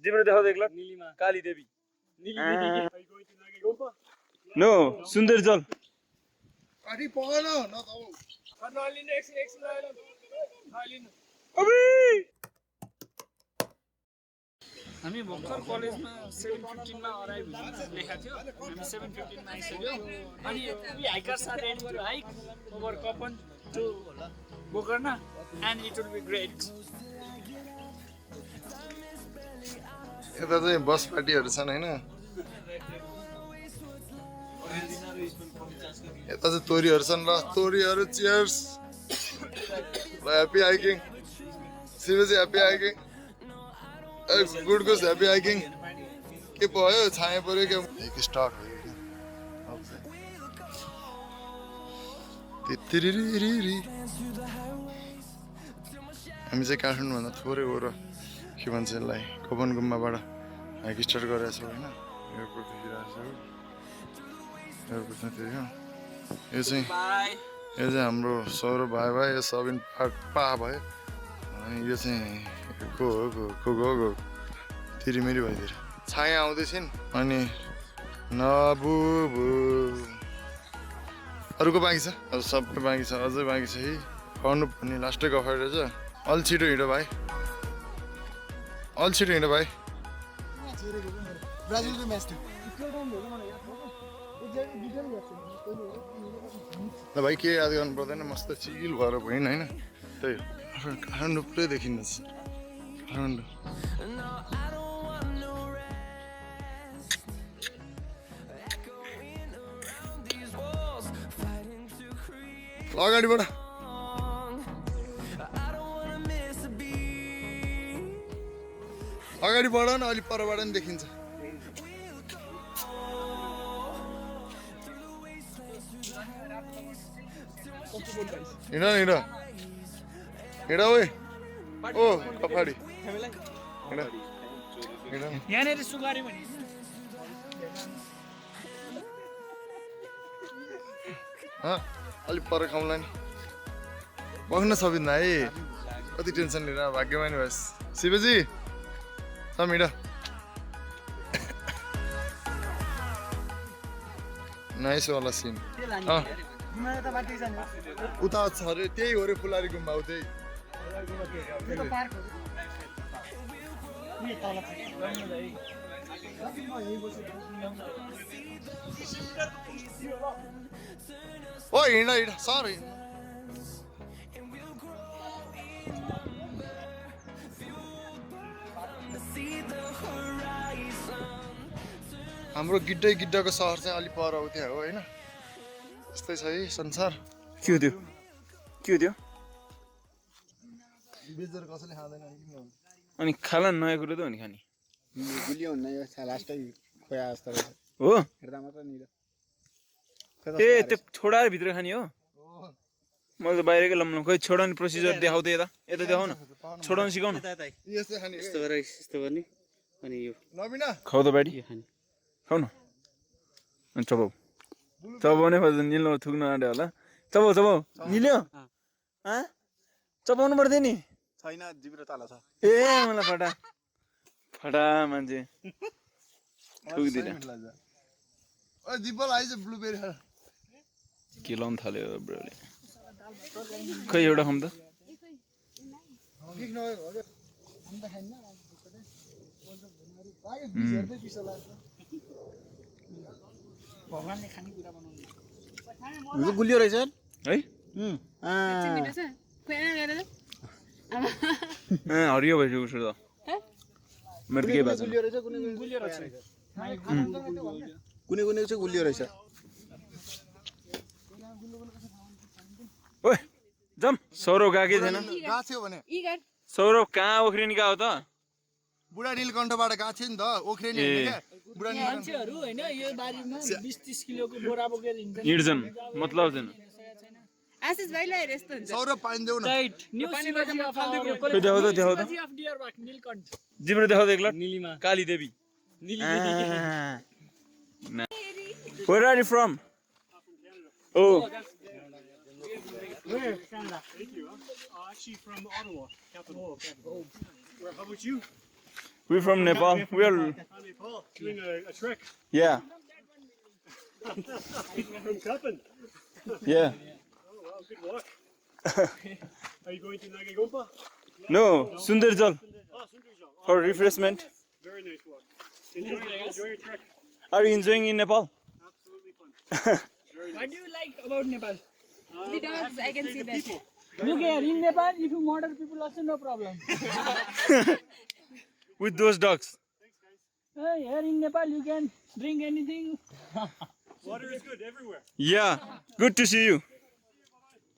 जिब्रो देखाउ त एकलट काली देवी नो सुन्दर जल काटी पगल न त हामी भर्खर कलेजमा 7:15 मा अराइभ लेखा थियो हामी 7:15 मा आइसक्यो अनि we hikers are ready to hike over Kapan to Gokarna and it will be great यता चाहिँ बस पार्टीहरू छन् हैन यता चाहिँ तोरीहरू छन् ल तोरीहरू चियर्स ल happy hiking Shivji happy hiking good good happy hiking के भयो छाया पर्यो क्या एक स्टार्ट भयो हामी चाहिँ काठमाडौँभन्दा थोरै हो र के भन्छ यसलाई कपन गुम्बाबाट हाइक स्टार्ट गरेको छौँ होइन एयरपोर्ट देखिरहेको छौँ एयरपोर्टमा त्यो यो चाहिँ हाम्रो सौरभ भाइ यो सबिन पा भयो अनि यो चाहिँ को हो तिरिमेरी भइदिएर छाया आउँदैछन् अनि नबुबु अरूको बाँकी छ अब सबै बाँकी छ अझै बाँकी छ है पढ्नु पनि लास्टै गफाइ रहेछ अलि छिटो हिँड भाइ अलि छिटो हिँड भाइ ब्राजिलको म्याच थियो ल भाइ के याद गर्नु पर्दैन मस्त चिल भएर भयो होइन त्यही हो काठमाडौँ पुरै देखिन्छ काठमाडौँ अगाडिबाट अगाडि बढ न अलिक परबाट नि देखिन्छ हिँड हिँड हिँड ओए ओ कफाडी हिँड हिँड यहाँनिर सुगारी भने अलिक पर खाउँला नि बग्न सकिन्न है कति टेन्सन लिएर भाग्यमानी भएस शिवजी समिड नाइस वाला सिन उता छ अरे त्यही हो रे फुलारी गुम्बा हो त्यही ओ हिँड हिँड सर हाम्रो गिड्डै गिड्डाको सहर चाहिँ अलिक पर हो त्यहाँ हो होइन यस्तै छ है संसार के हो त्यो बेचेर कसैले खाँदैन अनि खाला नयाँ कुरो त हो नि खाने गुलियो हुन्न यो लास्टै खोया जस्तो रहेछ हो हेर्दा मात्र नि ए त्यो छोडा भित्र खाने हो मैले त बाहिरकै लम्लम खोइ छोडाउने प्रोसिजर देखाउ त यता देखाउ न छोडाउनु सिकाउ न यस्तै खाने यस्तो गरेर यस्तो गर्ने अनि यो नबिना खाउ त बाडी खाउ न अनि चबाउने खोज निलो थुक्न आँट्यो होला चबाउ निल्यो चबाउनु पर्दैन नि छैन जिब्रो तल छ ए मलाई फटा मान्छे थुक्दिन ओ दिपल आइज ब्लुबेरी के लाउनु थाल्यो ब्रोले खै एउटा खाउँ त भगवानले खाने कुरा बनाउनु यो गुलियो रहेछ है हरियो भइसक्यो उसो त मेरो के भएको गुलियो रहेछ कुनै कुनै चाहिँ गुलियो रहेछ ओए जम सौरभ गएकै थिएन गएको थियो भने सौरभ कहाँ ओख्रिनी गएको त बुढा नीलकण्ठबाट गएको थियो नि त ओख्रेनी होइन क्या बुढा मान्छेहरू हैन यो बारीमा 20-30 किलोको बोरा बोकेर हिँड्छन् हिँड्छन् मतलब छैन आशिष भाइलाई हेर यस्तो हुन्छ सौरभ पानी देऊ न न्यू सिनेमा देखाउ त अफ डियर बाक नीलकण्ठ जिब्रो देखाउ त एकलट नीलिमा काली देवी Where are you from? Oh. Where? Canada. Thank you. Actually from Ottawa, capital. How about you? We're from Nepal. We are. Doing a trek Yeah. from Kapan. Yeah. Oh wow, good walk. Are you going to Nagagompa? No, Sundarjal Oh, Sundarjal. Oh, for refreshment. very nice walk. Enjoy your trek. Are you enjoying in Nepal? Absolutely fun. What do you like about Nepal? The dogs, I can see that. Look here, in Nepal, if you murder people also no problem. With those dogs. Here in Nepal, you can drink anything. Water is good everywhere. Yeah. Good to see you.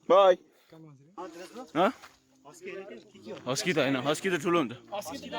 Bye. Huh? Husky त हैन, husky त ठुलो हुन्छ. Husky त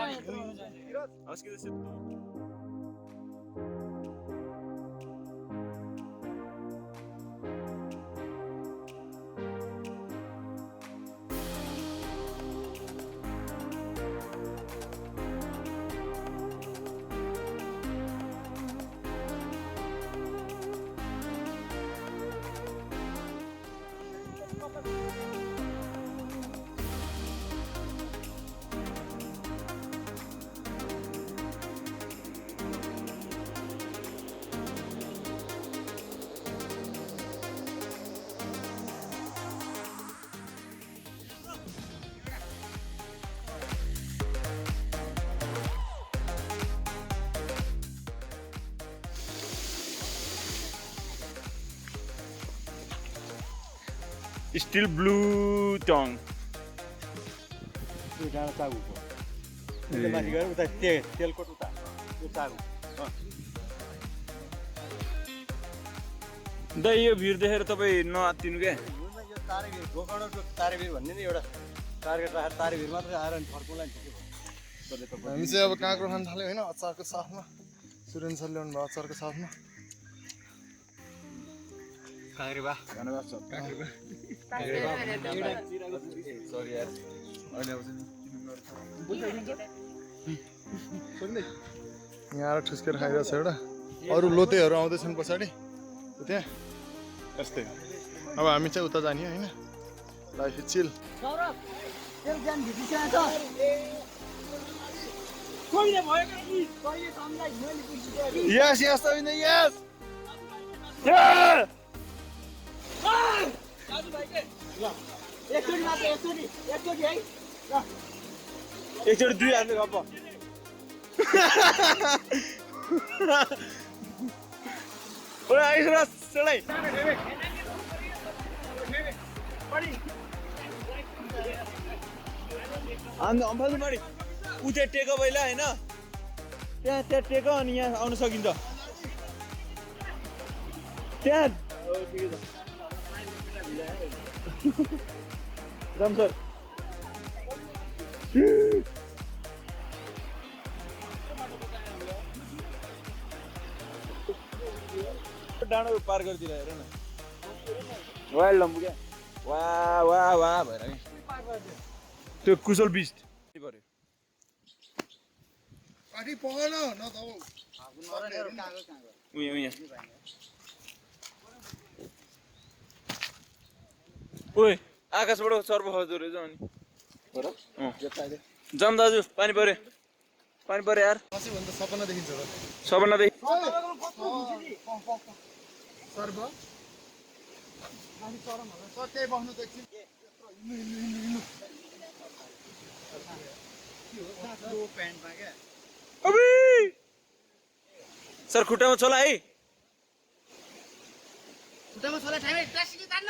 Still blue tongue. दाइ यो भिड देखेर तपाईँ नआत्तिनु क्या? हामी चाहिँ अब काँक्रो खान थाल्यो होइन, अचारको साथमा. सुरेन सर ल्याउनु भयो अचारको साथमा. यहाँ आएर ठुस्केर खाइरहेको छ एउटा. अरू लोतेहरू आउँदैछन् पछाडि त्यहाँ. यस्तै अब हामी चाहिँ उता जाने होइन. Life is chill. Yes, yes, Tabina, yes. Yeah. एकचोटि दुई हाल्नु गप्प. ओए आइस र चढाइ. हामी अम्फाल्नु पऱ्यो. उतै टेको पहिला होइन, त्यहाँ टेको अनि यहाँ आउन सकिन्छ. त्यहाँ ठिकै छ. जाम सर. डाँडो पार गरिदिएर हेर न. वाइल्ड लम्बु क्या. वाह वाह वाह भएर नि त्यो कुशल बिस्ट पर्यो. पार्टी पहल न त उयो ओए आकाशबाट सर्प खस्दो रहेछ अनि. जाम दाजु पानी पर्यो. पानी पर्यो यार. भन्दा सपना देखिन्छ र. सपना देख. सर्प सत्य बस्नु त एकछिन. अबे सर खुट्टामा छोला है. खुट्टामा छोला ठाइमै प्लास्टिक तान्न.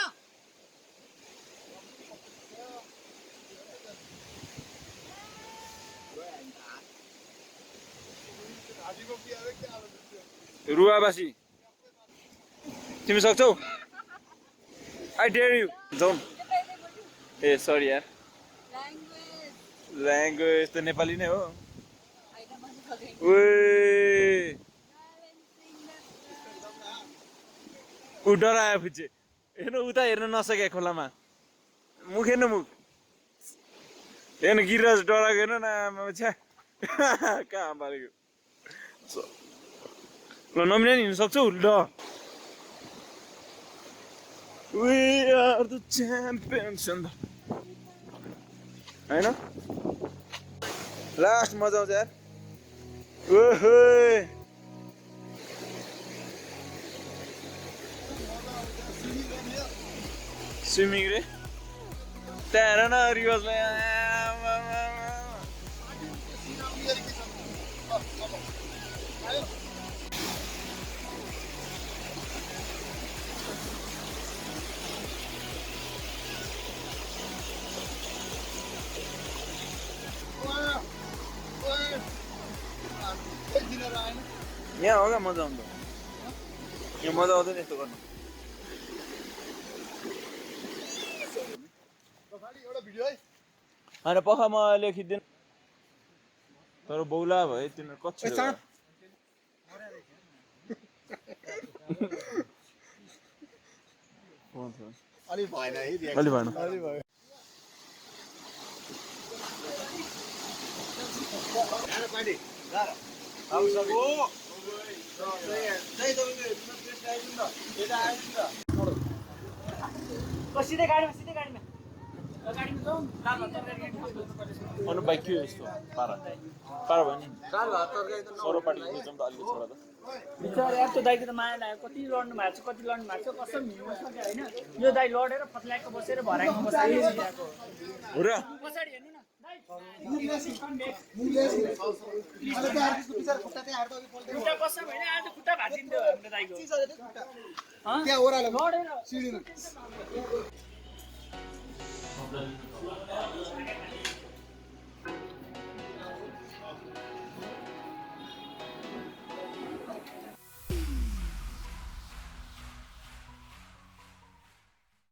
रुवाबासी तिमी सक्छौ? I dare you. जाउँ. ए सरी यार. ल्याङ्ग्वेज त नेपाली नै हो. ओए ऊ डरायो पछि. हेर्नु उता हेर्न नसके खोलामा. मुख हेर्नु मुख. हेर्नु गिरिराज डराएको हेर्नु न. छ्या कहाँ पारेको. ल नमिना नि हिँड्नु सक्छौ ल. We are the champions होइन. लास्ट मजा आउँछ यार. ओहो स्विमिङ रे त्यहाँ हेर न रिवाजलाई यहाँ हो क्या मजा आउँदो यहाँ मजा आउँदैन यस्तो गर्नु होइन पखा म लेखिदिनु तर बौला भयो तिनीहरू कति अलिक भएन है अलि भएन सिधै गाडीमा जाउँ अनु बाइक के हो यस्तो पारा पारा भयो नि सरोपाटी जाउँ त अलिक छोडा त बिचरा यार त्यो दाइको त माया लाग्यो कति लड्नु भएको छ कसम हिँड्नु सक्यो होइन यो दाइ लडेर फत्ल्याएको बसेर भराएको बसेर हो र पछाडि हेर्नु न खुट्टा कसम होइन आज खुट्टा भाँचिन्थ्यो हाम्रो दाइको त्यहाँ ओह्रालो लडेर सिडीमा